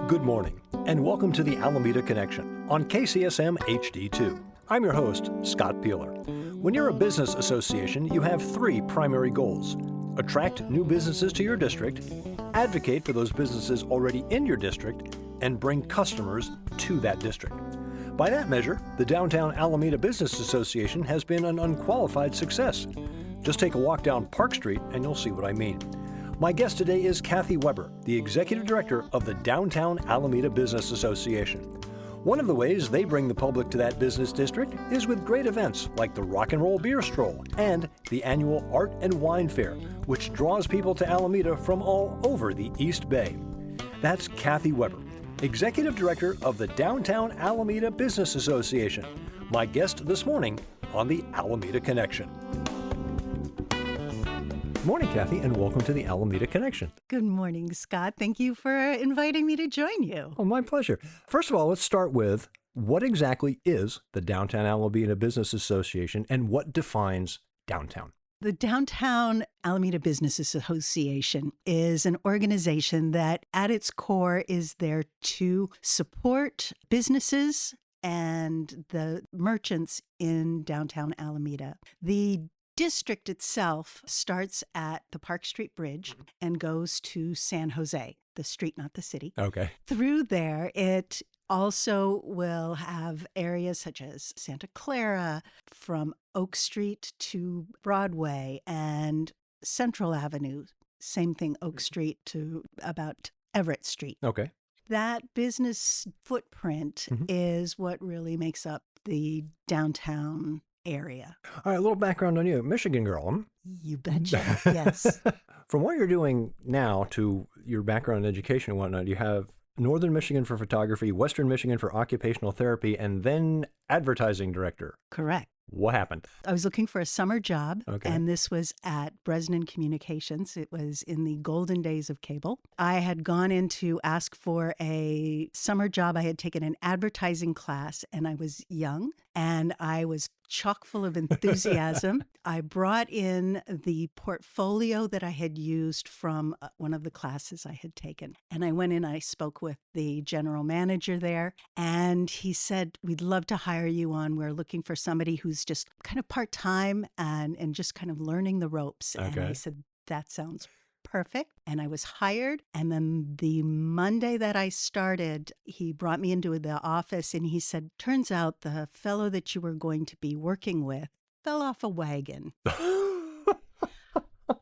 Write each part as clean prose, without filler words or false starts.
Good morning, and welcome to the Alameda Connection on KCSM HD2. I'm your host, Scott Piehler. When you're a business association, you have three primary goals: attract new businesses to your district, advocate for those businesses already in your district, and bring customers to that district. By that measure, the Downtown Alameda Business Association has been an unqualified success. Just take a walk down Park Street and you'll see what I mean. My guest today is Kathy Weber, the Executive Director of the Downtown Alameda Business Association. One of the ways they bring the public to that business district is with great events like the Rock and Roll Beer Stroll and the annual Art Wine Faire, which draws people to Alameda from all over the East Bay. That's Kathy Weber, Executive Director of the Downtown Alameda Business Association, my guest this morning on the Alameda Connection. Good morning, Kathy, and welcome to the Alameda Connection. Good morning, Scott. Thank you for inviting me to join you. Oh, my pleasure. First of all, let's start with what exactly is the Downtown Alameda Business Association and what defines downtown? The Downtown Alameda Business Association is an organization that at its core is there to support businesses and the merchants in downtown Alameda. The district itself starts at the Park Street Bridge and goes to San Jose, the street, not the city. Okay. Through there, it also will have areas such as Santa Clara, from Oak Street to Broadway, and Central Avenue. Same thing, Oak Street to about Everett Street. Okay. That business footprint is what really makes up the downtown area. All right, a little background on you. Michigan girl, huh? You betcha, yes. From what you're doing now to your background in education and whatnot, you have Northern Michigan for photography, Western Michigan for occupational therapy, and then advertising director. Correct. What happened? I was looking for a summer job, Okay. and this was at Bresnan Communications. It was in the golden days of cable. I had gone in to ask for a summer job. I had taken an advertising class, and I was young, and I was chock full of enthusiasm. I brought in the portfolio that I had used from one of the classes I had taken. And I went in, I spoke with the general manager there, and he said, "We'd love to hire you on. We're looking for somebody who's just kind of part-time and just kind of learning the ropes." Okay. And I said, "That sounds perfect." And I was hired. And then the Monday that I started, he brought me into the office and he said, "Turns out the fellow that you were going to be working with fell off a wagon.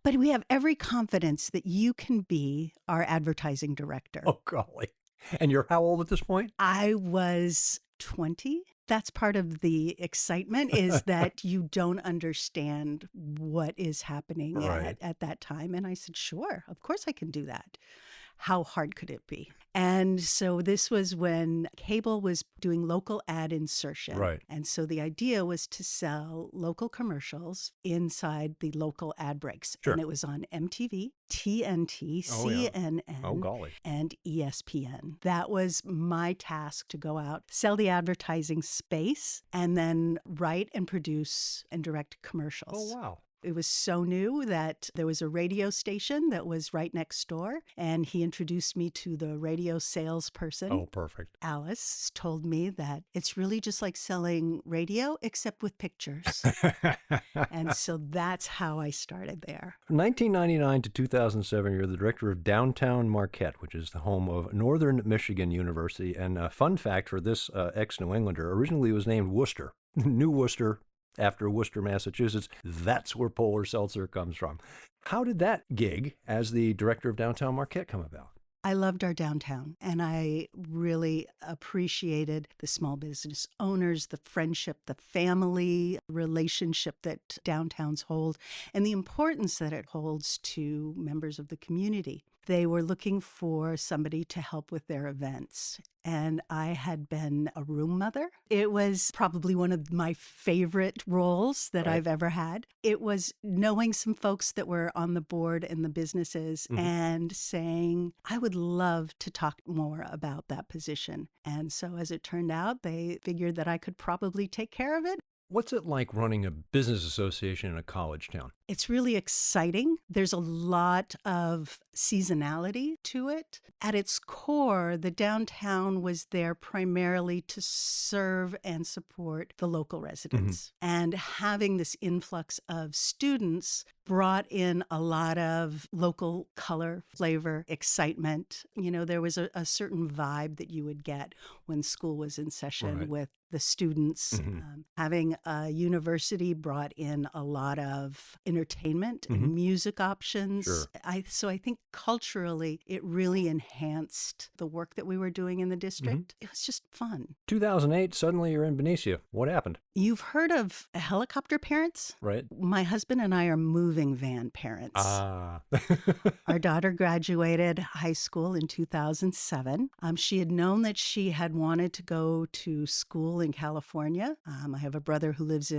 But we have every confidence that you can be our advertising director." Oh, golly. And you're how old at this point? I was 20. That's part of the excitement is that you don't understand what is happening Right. at that time. And I said, "Sure, of course I can do that. How hard could it be?" And so this was when cable was doing local ad insertion. Right. And so the idea was to sell local commercials inside the local ad breaks. Sure. And it was on MTV, TNT, Oh, yeah. CNN, Oh, golly. and ESPN. That was my task, to go out, sell the advertising space, and then write and produce and direct commercials. Oh, wow. It was so new that there was a radio station that was right next door, and he introduced me to the radio salesperson. Oh, perfect. Alice told me that it's really just like selling radio, except with pictures. And so that's how I started there. From 1999 to 2007, you're the director of Downtown Marquette, which is the home of Northern Michigan University. And a fun fact for this ex-New Englander, originally it was named Worcester, New Worcester, after Worcester, Massachusetts. That's where Polar Seltzer comes from. How did that gig as the director of Downtown Marquette come about? I loved our downtown, and I really appreciated the small business owners, the friendship, the family relationship that downtowns hold, and the importance that it holds to members of the community. They were looking for somebody to help with their events, and I had been a room mother. It was probably one of my favorite roles that Right. I've ever had. It was knowing some folks that were on the board in the businesses and saying, "I would love to talk more about that position." And so as it turned out, they figured that I could probably take care of it. What's it like running a business association in a college town? It's really exciting. There's a lot of seasonality to it. At its core, the downtown was there primarily to serve and support the local residents. And having this influx of students brought in a lot of local color, flavor, excitement. There was a certain vibe that you would get when school was in session with the students. Having a university brought in a lot of entertainment and music options. So I think culturally, it really enhanced the work that we were doing in the district. It was just fun. 2008, suddenly you're in Benicia. What happened? You've heard of helicopter parents? Right. My husband and I are moving van parents. Ah. Our daughter graduated high school in 2007. She had known that she had wanted to go to school in California. I have a brother who lives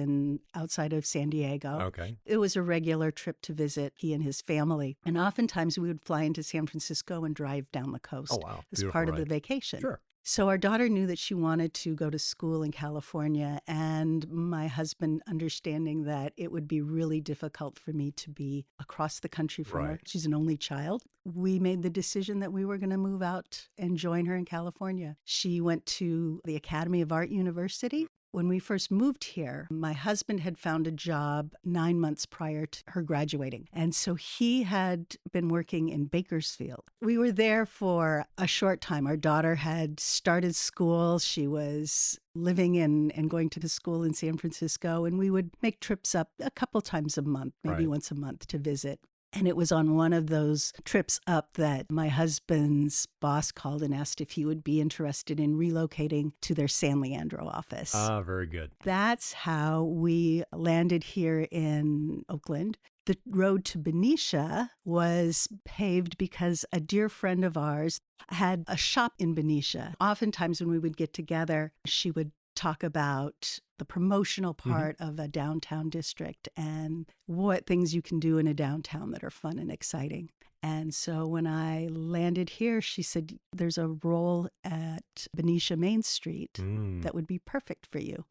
outside of San Diego. Okay. It was a regular trip to visit he and his family. And oftentimes we would fly into San Francisco and drive down the coast as part of the vacation. Sure. So our daughter knew that she wanted to go to school in California, and my husband understanding that it would be really difficult for me to be across the country from her. She's an only child. We made the decision that we were going to move out and join her in California. She went to the Academy of Art University. When we first moved here, my husband had found a job 9 months prior to her graduating. And so he had been working in Bakersfield. We were there for a short time. Our daughter had started school. She was living and going to the school in San Francisco. And we would make trips up a couple times a month, maybe once a month to visit. And it was on one of those trips up that my husband's boss called and asked if he would be interested in relocating to their San Leandro office. Ah, very good. That's how we landed here in Oakland. The road to Benicia was paved because a dear friend of ours had a shop in Benicia. Oftentimes when we would get together, she would talk about the promotional part of a downtown district and what things you can do in a downtown that are fun and exciting. And so when I landed here, she said, there's a role at Benicia Main Street that would be perfect for you.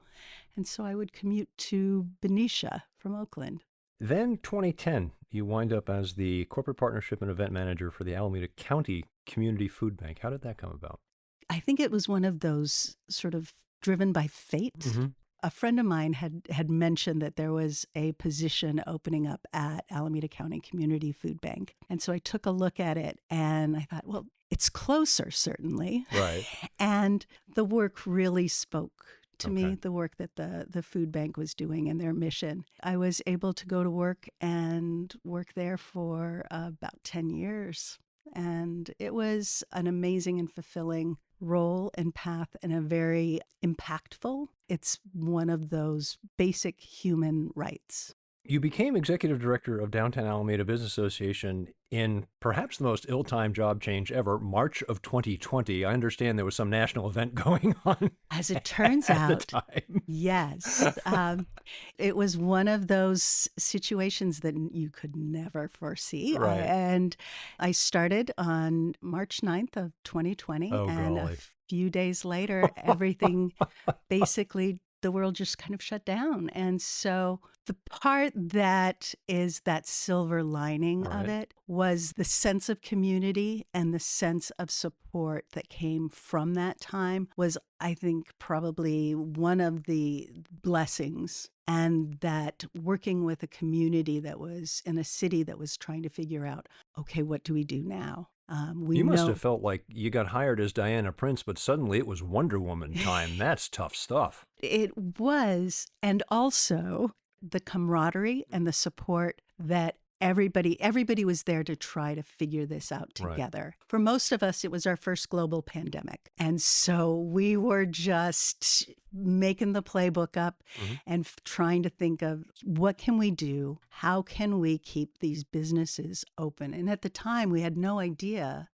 And so I would commute to Benicia from Oakland. Then 2010, you wind up as the corporate partnership and event manager for the Alameda County Community Food Bank. How did that come about? I think it was one of those sort of driven by fate. A friend of mine had mentioned that there was a position opening up at Alameda County Community Food Bank. And so I took a look at it and I thought, well, it's closer, certainly. Right. And the work really spoke to me, the work that the food bank was doing and their mission. I was able to go to work and work there for about 10 years. And it was an amazing and fulfilling role and path and a very impactful. It's one of those basic human rights. You became executive director of Downtown Alameda Business Association in perhaps the most ill-timed job change ever, March of 2020. I understand there was some national event going on. As it turns at out, the time. Yes. It was one of those situations that you could never foresee. Right. And I started on March 9th of 2020. Oh, and golly. a few days later, everything basically, the world just kind of shut down. And so the part that is that silver lining of it was the sense of community and the sense of support that came from that time was, I think, probably one of the blessings. And that working with a community that was in a city that was trying to figure out, okay, what do we do now? You must have felt like you got hired as Diana Prince, but suddenly it was Wonder Woman time. That's tough stuff. It was. And also the camaraderie and the support that everybody was there to try to figure this out together. For most of us, it was our first global pandemic. And so we were just making the playbook up and trying to think of what can we do? How can we keep these businesses open? And at the time, we had no idea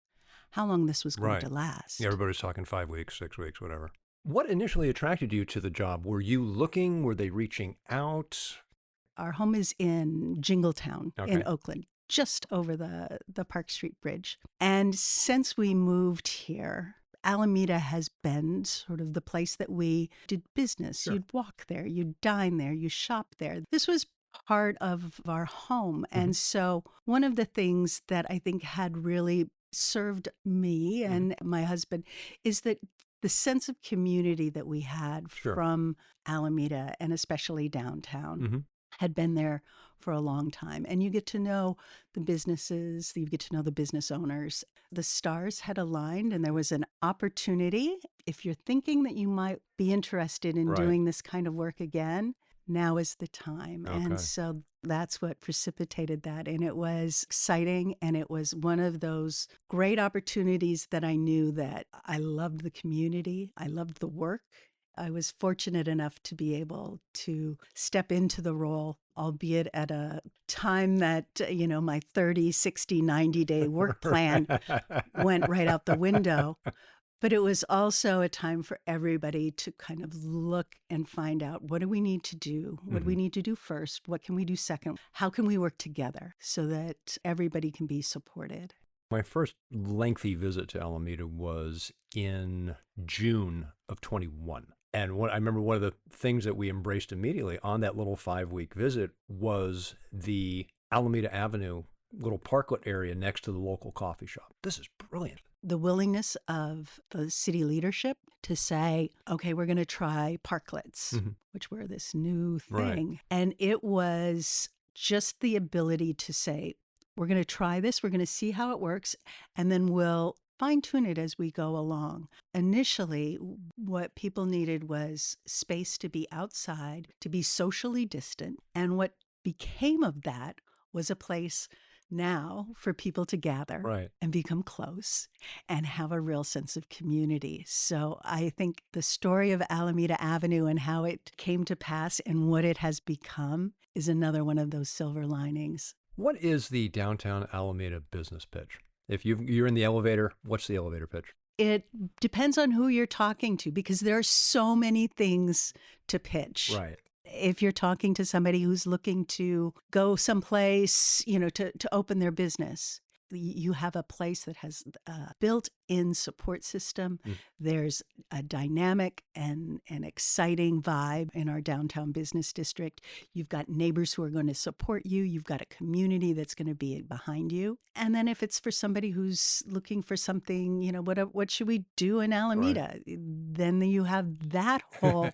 how long this was going to last. Yeah, everybody's talking 5 weeks, 6 weeks, whatever. What initially attracted you to the job? Were you looking? Were they reaching out? Our home is in Jingletown in Oakland, just over the Park Street Bridge. And since we moved here, Alameda has been sort of the place that we did business. You'd walk there, you'd dine there, you shop there. This was part of our home. And so one of the things that I think had really served me and my husband is that the sense of community that we had Sure. from Alameda and especially downtown had been there for a long time. And you get to know the businesses, you get to know the business owners. The stars had aligned and there was an opportunity. If you're thinking that you might be interested in Right. doing this kind of work again, now is the time. And Okay. so that's what precipitated that. And it was exciting. And it was one of those great opportunities that I knew that I loved the community. I loved the work. I was fortunate enough to be able to step into the role, albeit at a time that, my 30, 60, 90-day work plan went right out the window. But it was also a time for everybody to kind of look and find out, what do we need to do? What do we need to do first? What can we do second? How can we work together so that everybody can be supported? My first lengthy visit to Alameda was in June of 21. And I remember one of the things that we embraced immediately on that little 5-week visit was the Alameda Avenue little parklet area next to the local coffee shop. This is brilliant. The willingness of the city leadership to say, okay, we're going to try parklets, which were this new thing. Right. And it was just the ability to say, we're going to try this, we're going to see how it works, and then we'll fine tune it as we go along. Initially, what people needed was space to be outside, to be socially distant. And what became of that was a place now for people to gather Right. and become close and have a real sense of community. So I think the story of Alameda Avenue and how it came to pass and what it has become is another one of those silver linings. What is the downtown Alameda business pitch? If you're in the elevator, what's the elevator pitch? It depends on who you're talking to because there are so many things to pitch. Right. If you're talking to somebody who's looking to go someplace, to open their business, you have a place that has a built-in support system. There's a dynamic and an exciting vibe in our downtown business district. You've got neighbors who are going to support you. You've got a community that's going to be behind you. And then if it's for somebody who's looking for something, what should we do in Alameda? Right. Then you have that whole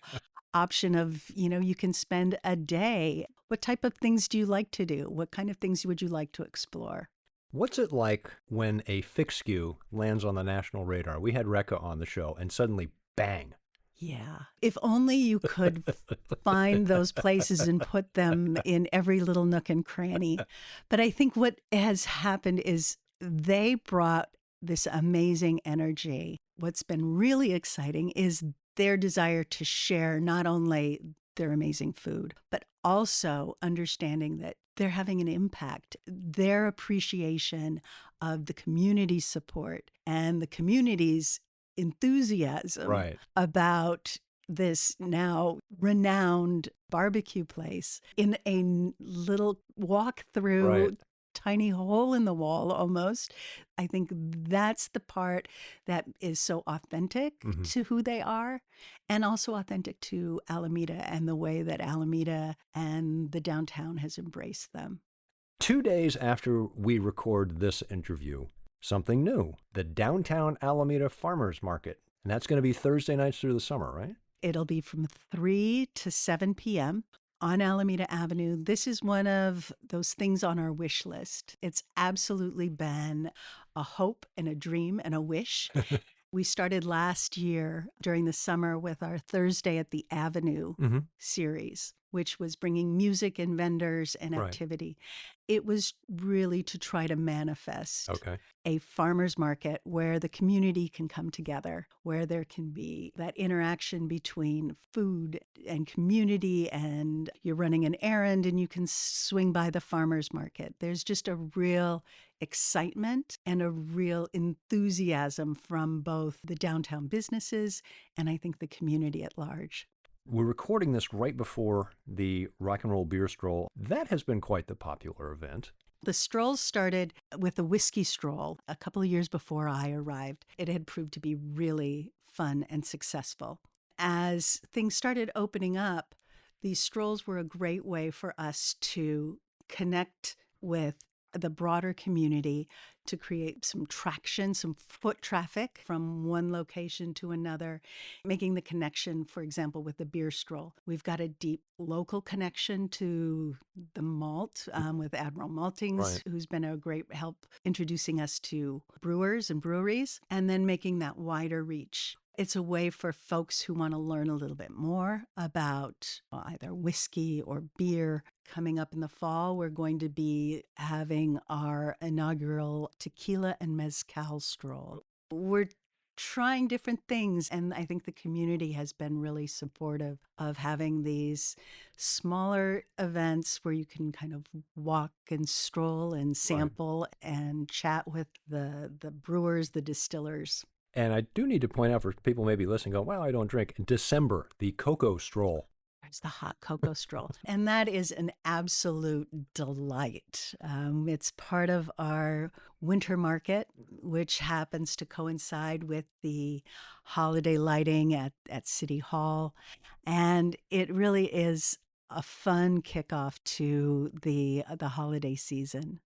option of, you can spend a day. What type of things do you like to do? What kind of things would you like to explore? What's it like when a fixed-skew lands on the national radar? We had Rekha on the show, and suddenly, bang. Yeah. If only you could find those places and put them in every little nook and cranny. But I think what has happened is they brought this amazing energy. What's been really exciting is their desire to share not only their amazing food, but also understanding that they're having an impact. Their appreciation of the community support and the community's enthusiasm about this now renowned barbecue place in a little walk through tiny hole in the wall almost. I think that's the part that is so authentic to who they are and also authentic to Alameda and the way that Alameda and the downtown has embraced them. 2 days after we record this interview, something new, the Downtown Alameda Farmers Market. And that's going to be Thursday nights through the summer, right? It'll be from 3 to 7 p.m. on Alameda Avenue. This is one of those things on our wish list. It's absolutely been a hope and a dream and a wish. We started last year during the summer with our Thursday at the Avenue series, which was bringing music and vendors and activity. It was really to try to manifest a farmer's market where the community can come together, where there can be that interaction between food and community, and you're running an errand and you can swing by the farmer's market. There's just a real excitement and a real enthusiasm from both the downtown businesses and I think the community at large. We're recording this right before the Rock and Roll Beer Stroll. That has been quite the popular event. The strolls started with a whiskey stroll a couple of years before I arrived. It had proved to be really fun and successful. As things started opening up, These strolls were a great way for us to connect with the broader community, to create some traction, some foot traffic from one location to another, making the connection, for example, with the beer stroll. We've got a deep local connection to the malt with Admiral Maltings, Right. who's been a great help introducing us to brewers and breweries, and then making that wider reach. It's a way for folks who want to learn a little bit more about either whiskey or beer. Coming up in the fall, we're going to be having our inaugural tequila and mezcal stroll. We're trying different things, and I think the community has been really supportive of having these smaller events where you can kind of walk and stroll and Right. sample and chat with the brewers, the distillers. And I do need to point out for people maybe listening, go, well, I don't drink. In December, the cocoa stroll. There's the hot cocoa stroll. And that is an absolute delight. It's part of our winter market, which happens to coincide with the holiday lighting at City Hall. And it really is a fun kickoff to the holiday season.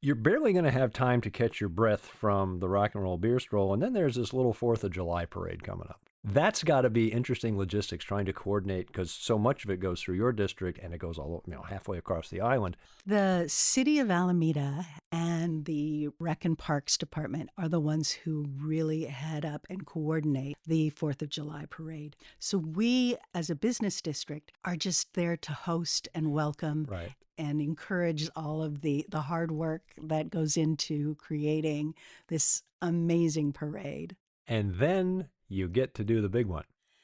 You're barely going to have time to catch your breath from the rock and roll beer stroll. And then there's this little 4th of July parade coming up. That's got to be interesting logistics trying to coordinate because so much of it goes through your district and it goes all halfway across the island. The city of Alameda and the Rec and Parks Department are the ones who really head up and coordinate the 4th of July parade. So we, as a business district, are just there to host and welcome Right. and encourage all of the hard work that goes into creating this amazing parade. And then you get to do the big one,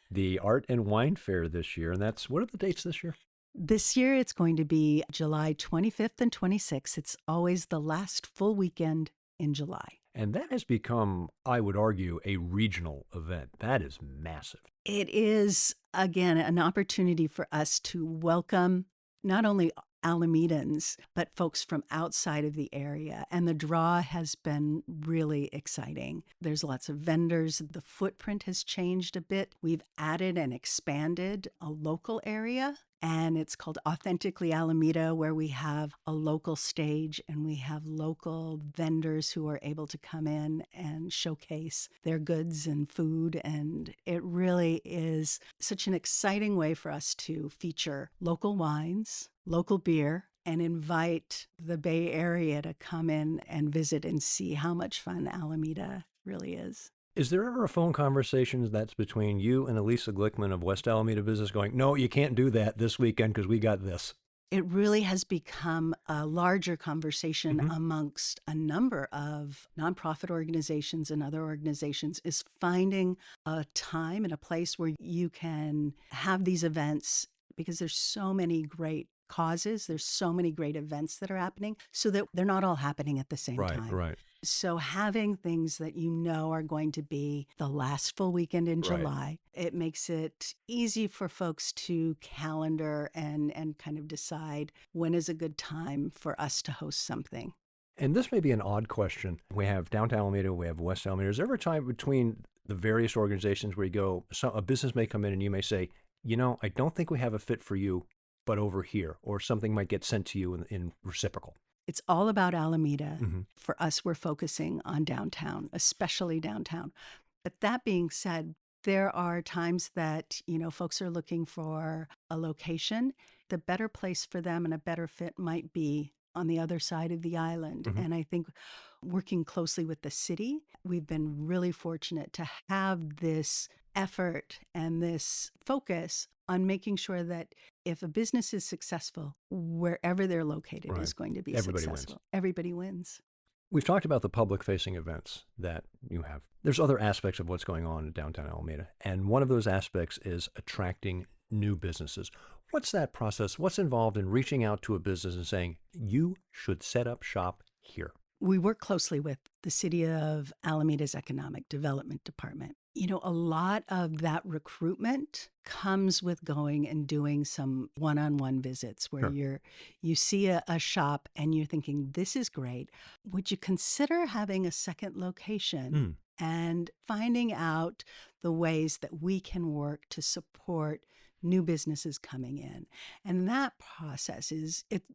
the Art and Wine Fair this year. And what are the dates this year? This year, it's going to be July 25th and 26th. It's always the last full weekend in July. And that has become, I would argue, a regional event. That is massive. It is, again, an opportunity for us to welcome not only Alamedans, but folks from outside of the area. And the draw has been really exciting. There's lots of vendors. The footprint has changed a bit. We've added and expanded a local area, and it's called Authentically Alameda, where we have a local stage and we have local vendors who are able to come in and showcase their goods and food. And it really is such an exciting way for us to feature local wines, local beer, and invite the Bay Area to come in and visit and see how much fun Alameda really is. Is there ever a phone conversation that's between you and Elisa Glickman of West Alameda Business going, no, you can't do that this weekend because we got this? It really has become a larger conversation amongst a number of nonprofit organizations and other organizations, is finding a time and a place where you can have these events, because there's so many great causes, there's so many great events that are happening, so that they're not all happening at the same time. Right. So having things that you know are going to be the last full weekend in July, it makes it easy for folks to calendar and kind of decide when is a good time for us to host something. And this may be an odd question. We have downtown Alameda, we have West Alameda. Is there ever a time between the various organizations where you go, a business may come in and you may say, I don't think we have a fit for you, but over here, or something might get sent to you in reciprocal? It's all about Alameda. For us, we're focusing on downtown, especially downtown. But that being said, there are times that, folks are looking for a location. The better place for them and a better fit might be on the other side of the island. And I think working closely with the city, we've been really fortunate to have this effort and this focus on making sure that if a business is successful, wherever they're located is going to be successful. Everybody wins. We've talked about the public-facing events that you have. There's other aspects of what's going on in downtown Alameda, and one of those aspects is attracting new businesses. What's that process? What's involved in reaching out to a business and saying, you should set up shop here? We work closely with the City of Alameda's Economic Development Department. A lot of that recruitment comes with going and doing some one-on-one visits where you see a shop and you're thinking, this is great. Would you consider having a second location? And finding out the ways that we can work to support new businesses coming in. And that process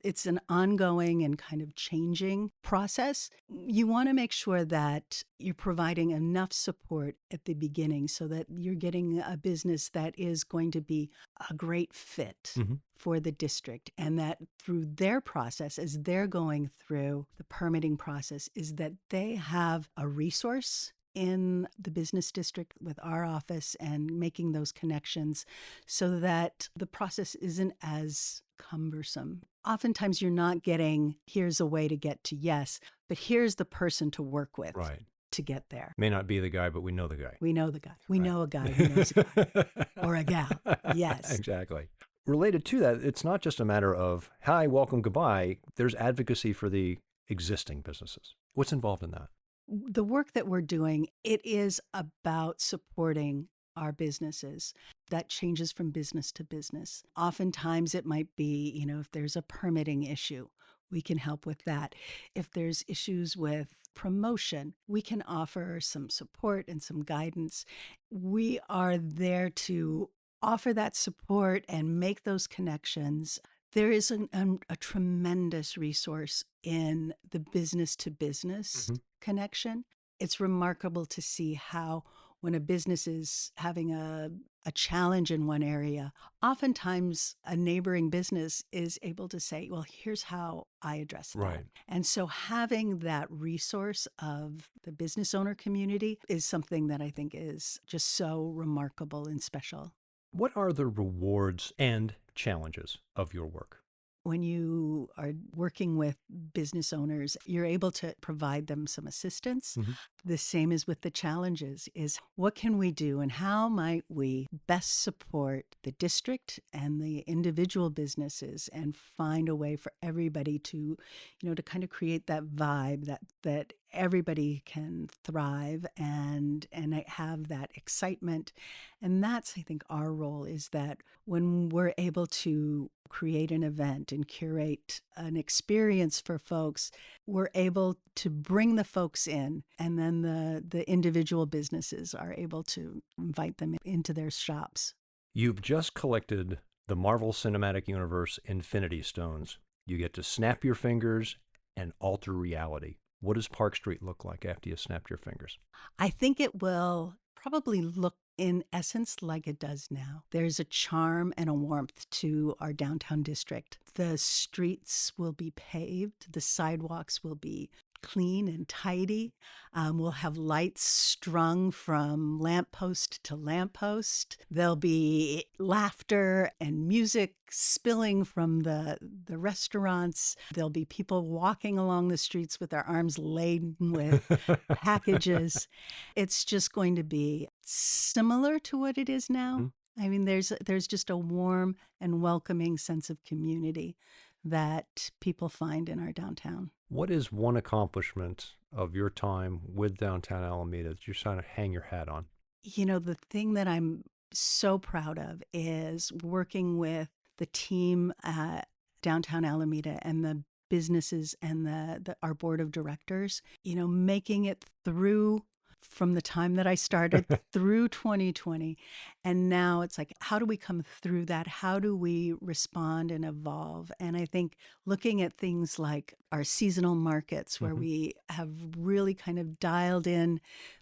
it's an ongoing and kind of changing process. You want to make sure that you're providing enough support at the beginning so that you're getting a business that is going to be a great fit for the district, and that through their process, as they're going through the permitting process, is that they have a resource in the business district with our office and making those connections so that the process isn't as cumbersome. Oftentimes you're not getting, here's a way to get to yes, but here's the person to work with. Right. To get there. May not be the guy, but we know the guy. We know the guy. We know a guy who knows a guy. Or a gal. Yes. Exactly. Related to that, it's not just a matter of, hi, welcome, goodbye. There's advocacy for the existing businesses. What's involved in that? The work that we're doing, it is about supporting our businesses. That changes from business to business. Oftentimes it might be, if there's a permitting issue, we can help with that. If there's issues with promotion, we can offer some support and some guidance. We are there to offer that support and make those connections. There is a tremendous resource in the business to business connection. It's remarkable to see how when a business is having a challenge in one area, oftentimes a neighboring business is able to say, well, here's how I address that. Right. And so having that resource of the business owner community is something that I think is just so remarkable and special. What are the rewards and challenges of your work? When you are working with business owners, you're able to provide them some assistance. The same as with the challenges is what can we do and how might we best support the district and the individual businesses and find a way for everybody to, to kind of create that vibe that everybody can thrive and have that excitement. And that's, I think, our role is that when we're able to create an event and curate an experience for folks, we're able to bring the folks in, and then the individual businesses are able to invite them into their shops. You've just collected the Marvel Cinematic Universe Infinity Stones. You get to snap your fingers and alter reality. What does Park Street look like after you snapped your fingers? I think it will probably look in essence like it does now. There's a charm and a warmth to our downtown district. The streets will be paved. The sidewalks will be clean and tidy. We'll have lights strung from lamppost to lamppost. There'll be laughter and music spilling from the restaurants. There'll be people walking along the streets with their arms laden with packages. It's just going to be similar to what it is now. I mean, there's just a warm and welcoming sense of community that people find in our downtown. What is one accomplishment of your time with downtown Alameda that you're trying to hang your hat on? The thing that I'm so proud of is working with the team at downtown Alameda and the businesses and our board of directors, making it through from the time that I started through 2020. And now it's like, how do we come through that? How do we respond and evolve? And I think looking at things like our seasonal markets, where we have really kind of dialed in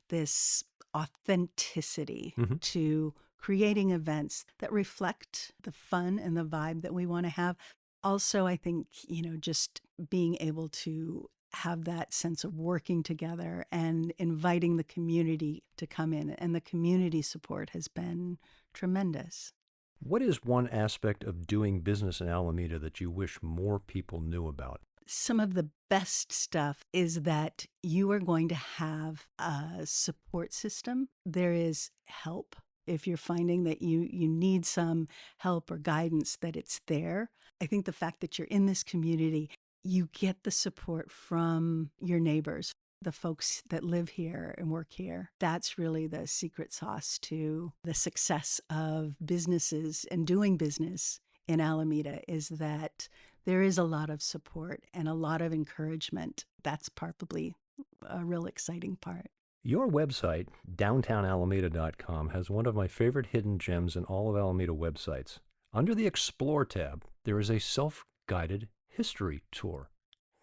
this authenticity to creating events that reflect the fun and the vibe that we want to have. Also, I think, just being able to have that sense of working together and inviting the community to come in. And the community support has been tremendous. What is one aspect of doing business in Alameda that you wish more people knew about? Some of the best stuff is that you are going to have a support system. There is help. If you're finding that you need some help or guidance, that it's there. I think the fact that you're in this community, you get the support from your neighbors, the folks that live here and work here. That's really the secret sauce to the success of businesses and doing business in Alameda, is that there is a lot of support and a lot of encouragement. That's probably a real exciting part. Your website, downtownalameda.com, has one of my favorite hidden gems in all of Alameda websites. Under the Explore tab, there is a self-guided history tour.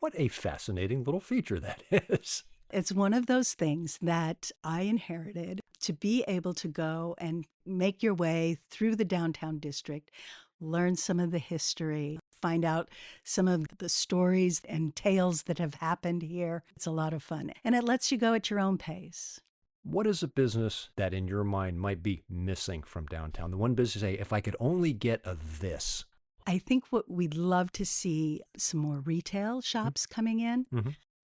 What a fascinating little feature that is. It's one of those things that I inherited, to be able to go and make your way through the downtown district, learn some of the history, find out some of the stories and tales that have happened here. It's a lot of fun. And it lets you go at your own pace. What is a business that in your mind might be missing from downtown? The one business you say, if I could only get a this. I think what we'd love to see some more retail shops coming in.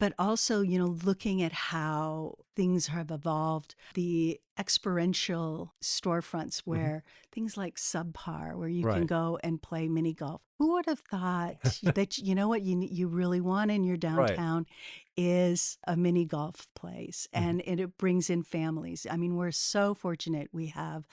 But also, looking at how things have evolved, the experiential storefronts where things like Subpar, where you can go and play mini golf. Who would have thought that, what you really want in your downtown is a mini golf place, and it brings in families. I mean, we're so fortunate we have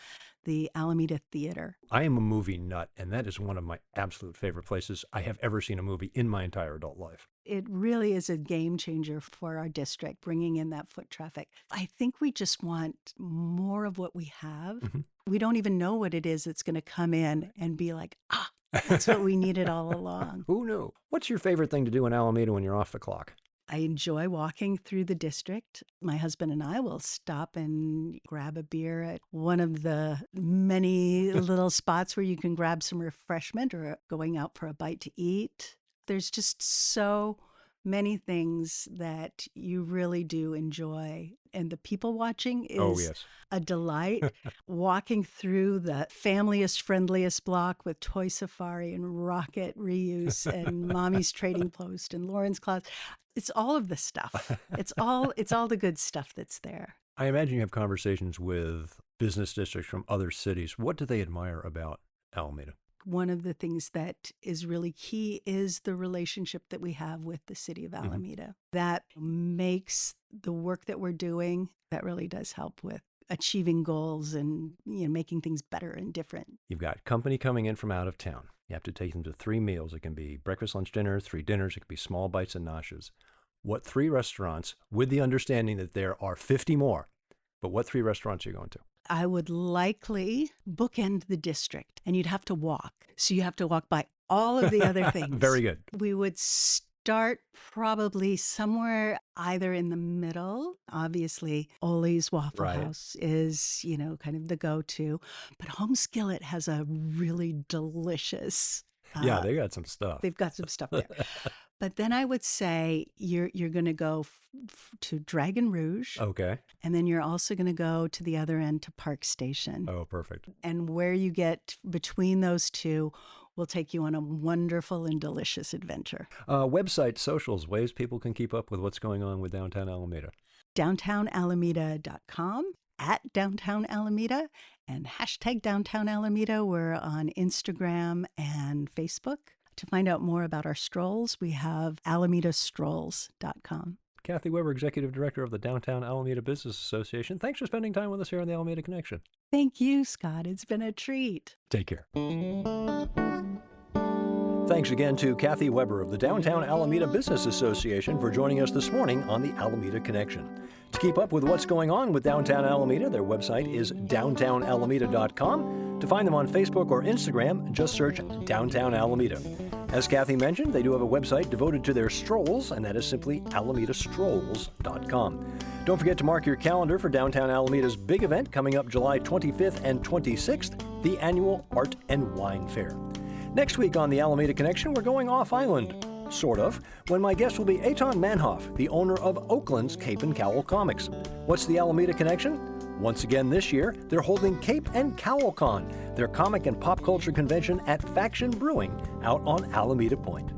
the Alameda Theater. I am a movie nut, and that is one of my absolute favorite places I have ever seen a movie in my entire adult life. It really is a game changer for our district, bringing in that foot traffic. I think we just want more of what we have. We don't even know what it is that's going to come in and be like, that's what we needed all along. Who knew? What's your favorite thing to do in Alameda when you're off the clock? I enjoy walking through the district. My husband and I will stop and grab a beer at one of the many little spots where you can grab some refreshment, or going out for a bite to eat. There's just so many things that you really do enjoy. And the people watching is a delight. Walking through the familiest, friendliest block with Toy Safari and Rocket Reuse and Mommy's Trading Post and Lauren's Closet. It's all of the stuff. It's all the good stuff that's there. I imagine you have conversations with business districts from other cities. What do they admire about Alameda? One of the things that is really key is the relationship that we have with the city of Alameda. That makes the work that we're doing, that really does help with achieving goals and making things better and different. You've got company coming in from out of town. You have to take them to 3 meals. It can be breakfast, lunch, dinner, 3 dinners. It could be small bites and noshes. What 3 restaurants, with the understanding that there are 50 more, but what 3 restaurants are you going to? I would likely bookend the district, and you'd have to walk. So you have to walk by all of the other things. Very good. We would start probably somewhere either in the middle. Obviously, Ole's Waffle House is, kind of the go-to. But Home Skillet has a really delicious... yeah, they got some stuff. They've got some stuff there. But then I would say you're going to go to Dragon Rouge. Okay. And then you're also going to go to the other end to Park Station. Oh, perfect. And where you get between those two will take you on a wonderful and delicious adventure. Website, socials, ways people can keep up with what's going on with downtown Alameda. Downtownalameda.com, @downtownalameda, and #downtownalameda. We're on Instagram and Facebook. To find out more about our strolls, we have alamedastrolls.com. Kathy Weber, Executive Director of the Downtown Alameda Business Association. Thanks for spending time with us here on the Alameda Connection. Thank you, Scott. It's been a treat. Take care. Thanks again to Kathy Weber of the Downtown Alameda Business Association for joining us this morning on the Alameda Connection. To keep up with what's going on with Downtown Alameda, their website is downtownalameda.com. To find them on Facebook or Instagram, just search Downtown Alameda. As Kathy mentioned, they do have a website devoted to their strolls, and that is simply alamedastrolls.com. Don't forget to mark your calendar for Downtown Alameda's big event coming up July 25th and 26th, the annual Art Wine Faire. Next week on the Alameda Connection, we're going off-island, sort of, when my guest will be Eitan Manhoff, the owner of Oakland's Cape and Cowl Comics. What's the Alameda Connection? Once again this year, they're holding Cape and Cowl Con, their comic and pop culture convention at Faction Brewing out on Alameda Point.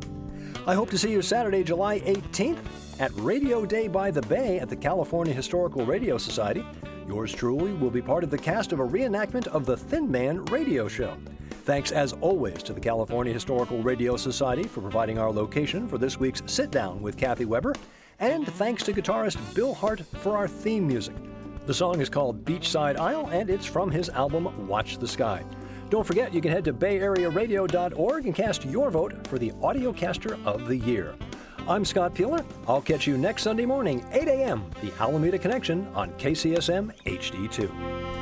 I hope to see you Saturday, July 18th at Radio Day by the Bay at the California Historical Radio Society. Yours truly will be part of the cast of a reenactment of the Thin Man radio show. Thanks, as always, to the California Historical Radio Society for providing our location for this week's Sit Down with Kathy Weber, and thanks to guitarist Bill Hart for our theme music. The song is called Beachside Isle, and it's from his album Watch the Sky. Don't forget, you can head to bayarearadio.org and cast your vote for the Audiocaster of the Year. I'm Scott Piehler. I'll catch you next Sunday morning, 8 a.m., the Alameda Connection on KCSM HD2.